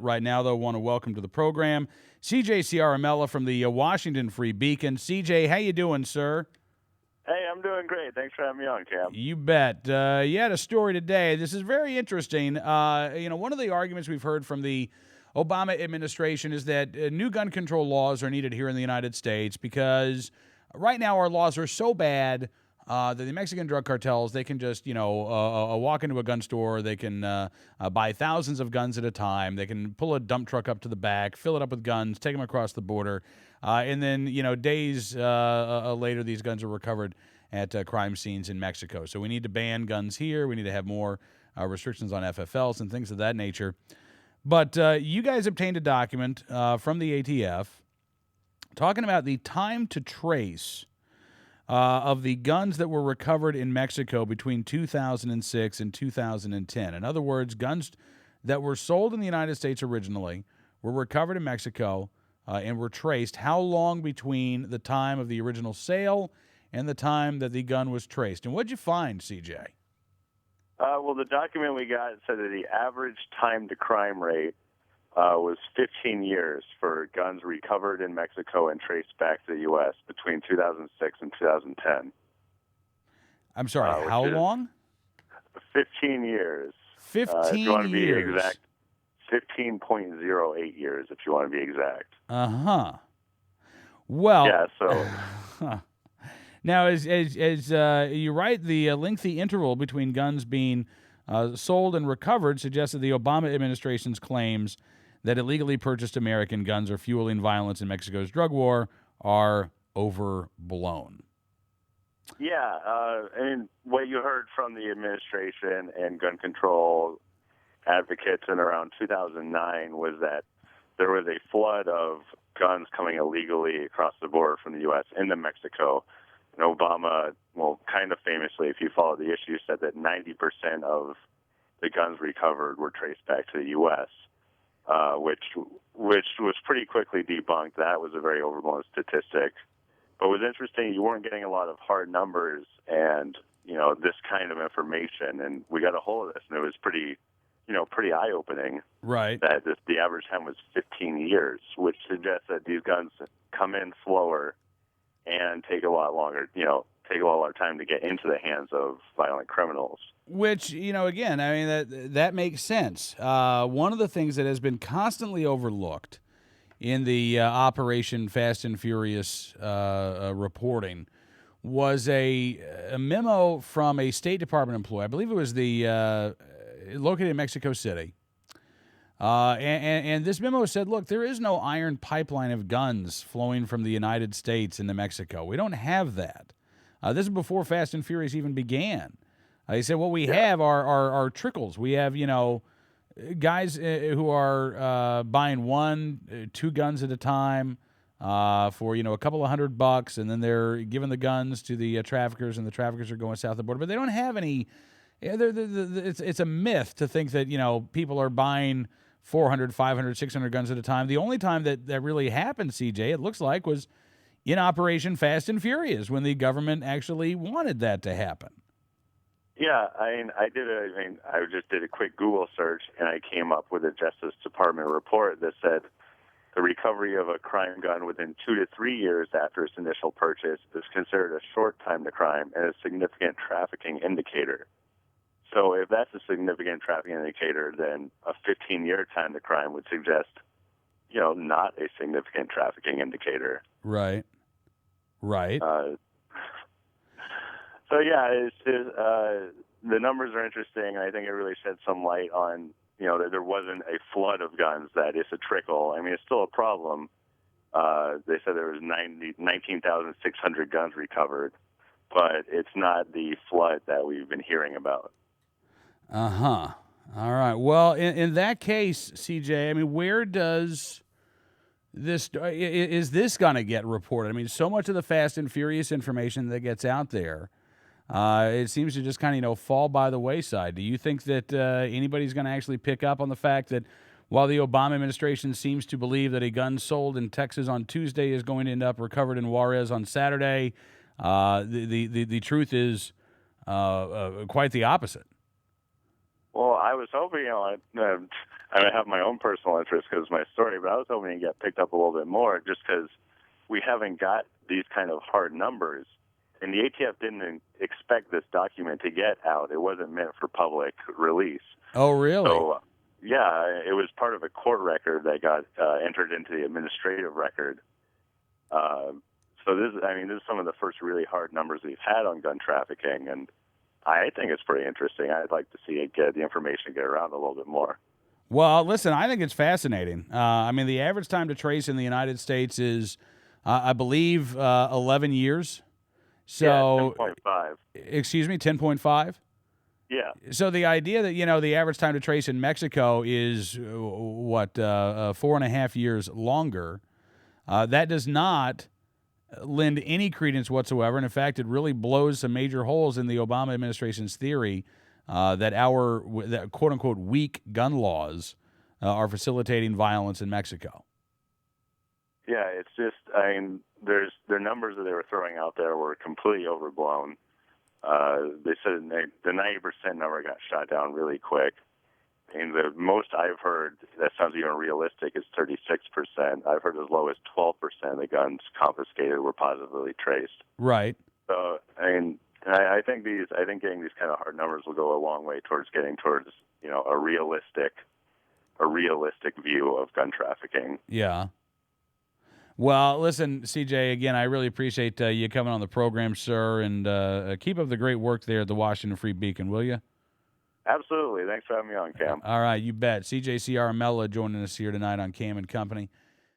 right now, though, want to welcome to the program CJ Ciaramella from the Washington Free Beacon. CJ, how you doing, sir? Hey, I'm doing great. Thanks for having me on, Cam. You bet. You had a story today. This is very interesting. One of the arguments we've heard from the Obama administration is that new gun control laws are needed here in the United States because right now our laws are so bad that the Mexican drug cartels, they can just, walk into a gun store, they can buy thousands of guns at a time, they can pull a dump truck up to the back, fill it up with guns, take them across the border, and then, days later these guns are recovered at crime scenes in Mexico. So we need to ban guns here. We need to have more restrictions on FFLs and things of that nature. But you guys obtained a document from the ATF talking about the time to trace of the guns that were recovered in Mexico between 2006 and 2010. In other words, guns that were sold in the United States originally were recovered in Mexico and were traced. How long between the time of the original sale and the time that the gun was traced? And what'd you find, CJ? Well, the document we got said that the average time to crime rate was 15 years for guns recovered in Mexico and traced back to the U.S. between 2006 and 2010. I'm sorry, how long? 15 years. 15 if you want to be years. exact, 15.08 years, if you want to be exact. Uh-huh. Well. Yeah, so... Now, as you write, the lengthy interval between guns being sold and recovered suggests that the Obama administration's claims that illegally purchased American guns are fueling violence in Mexico's drug war are overblown. Yeah, what you heard from the administration and gun control advocates in around 2009 was that there was a flood of guns coming illegally across the border from the U.S. into Mexico. And Obama, kind of famously, if you follow the issue, said that 90% of the guns recovered were traced back to the U.S., which was pretty quickly debunked. That was a very overblown statistic. But what was interesting, you weren't getting a lot of hard numbers and, this kind of information. And we got a hold of this, and it was pretty eye-opening. Right. That the average time was 15 years, which suggests that these guns come in slower and take a lot longer, take a lot of time to get into the hands of violent criminals. Which, again, I mean, that makes sense. One of the things that has been constantly overlooked in the Operation Fast and Furious reporting was a memo from a State Department employee. I believe it was located in Mexico City. And this memo said, look, there is no iron pipeline of guns flowing from the United States into Mexico. We don't have that. This is before Fast and Furious even began. He said what we have are trickles. We have, guys who are buying 1-2 guns at a time for, a couple of $100, and then they're giving the guns to the traffickers, and the traffickers are going south of the border. But they don't have any. It's a myth to think that, people are buying 400, 500, 600 guns at a time. The only time that really happened, CJ, it looks like, was in Operation Fast and Furious when the government actually wanted that to happen. Yeah, I just did a quick Google search, and I came up with a Justice Department report that said the recovery of a crime gun within 2 to 3 years after its initial purchase is considered a short time to crime and a significant trafficking indicator. So if that's a significant trafficking indicator, then a 15-year time to crime would suggest, not a significant trafficking indicator. Right. So yeah, the numbers are interesting. I think it really shed some light on, that there wasn't a flood of guns, that it's a trickle. I mean, it's still a problem. They said there was 19,600 guns recovered, but it's not the flood that we've been hearing about. Uh-huh. All right. Well, in that case, CJ, I mean, where does this is this going to get reported? I mean, so much of the Fast and Furious information that gets out there, it seems to just kind of, fall by the wayside. Do you think that anybody's going to actually pick up on the fact that while the Obama administration seems to believe that a gun sold in Texas on Tuesday is going to end up recovered in Juarez on Saturday, the truth is quite the opposite? Well, I was hoping, I have my own personal interest because it's my story, but I was hoping to get picked up a little bit more just because we haven't got these kind of hard numbers. And the ATF didn't expect this document to get out. It wasn't meant for public release. Oh, really? So, yeah, it was part of a court record that got entered into the administrative record. So this is some of the first really hard numbers we've had on gun trafficking, and I think it's pretty interesting. I'd like to see it get the information get around a little bit more. Well, listen, I think it's fascinating. The average time to trace in the United States is, I believe, 11 years. So, yeah, 10.5. Excuse me, 10.5? Yeah. So the idea that, the average time to trace in Mexico is, 4.5 years longer, that does not lend any credence whatsoever. And in fact, it really blows some major holes in the Obama administration's theory that quote-unquote weak gun laws are facilitating violence in Mexico. Yeah, it's just, the numbers that they were throwing out there were completely overblown. They said the 90% number got shot down really quick. And the most I've heard that sounds even realistic is 36%. I've heard as low as 12% of the guns confiscated were positively traced. Right. So, I think getting these kind of hard numbers will go a long way towards getting towards a realistic view of gun trafficking. Yeah. Well, listen, CJ, again, I really appreciate you coming on the program, sir, and keep up the great work there at the Washington Free Beacon, will you? Absolutely. Thanks for having me on, Cam. All right, you bet. CJ Ciaramella joining us here tonight on Cam and Company.